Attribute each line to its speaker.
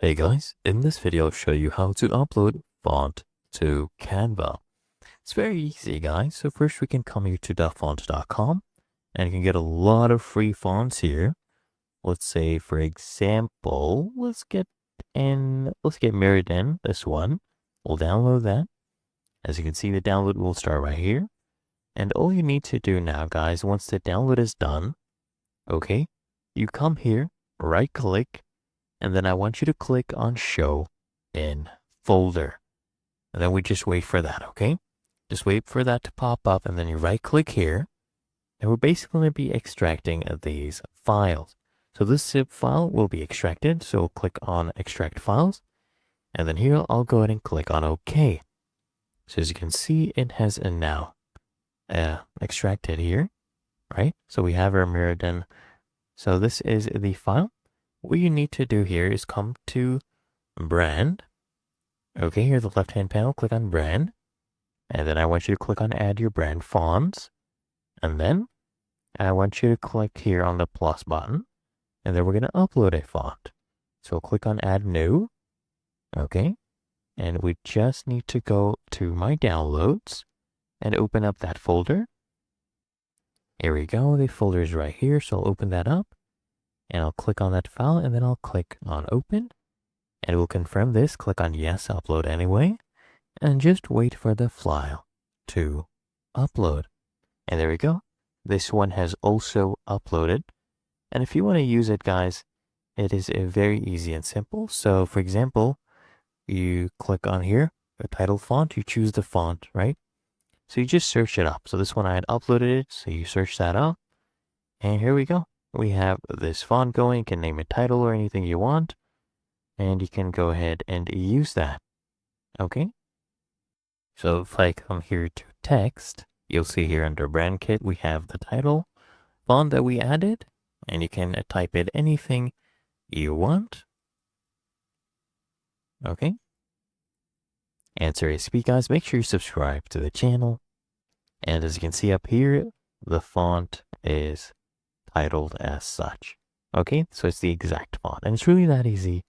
Speaker 1: Hey guys, in this video I'll show you how to upload font to Canva. It's very easy guys. So first we can come here to thefont.com and you can get a lot of free fonts here. Let's say for example, let's get Meriden, this one. We'll download that. As you can see, the download will start right here. And all you need to do now guys, once the download is done, okay, you come here, right click, and then I want you to click on Show in Folder. And then we just wait for that, okay? Just wait for that to pop up, and then you right click here. And we're basically going to be extracting these files. So this zip file will be extracted. So we'll click on Extract Files. And then here I'll go ahead and click on OK. So as you can see, it has now extracted here, right? So we have our Meriden. So this is the file. What you need to do here is come to Brand. Okay, here the left-hand panel, click on Brand. And then I want you to click on Add Your Brand Fonts. And then I want you to click here on the plus button. And then we're going to upload a font. So click on Add New. Okay. And we just need to go to My Downloads and open up that folder. Here we go. The folder is right here. So I'll open that up. And I'll click on that file, and then I'll click on Open. And it will confirm this. Click on Yes, Upload Anyway. And just wait for the file to upload. And there we go. This one has also uploaded. And if you want to use it, guys, it is very easy and simple. So, for example, you click on here, the title font, you choose the font, right? So you just search it up. So this one I had uploaded it, so you search that up. And here we go. We have this font going. You can name it title or anything you want. And you can go ahead and use that. Okay. So if I come here to text, you'll see here under brand kit, we have the title font that we added. And you can type in anything you want. Okay. And seriously, guys, make sure you subscribe to the channel. And as you can see up here, the font is titled as such. Okay, so it's the exact font, and it's really that easy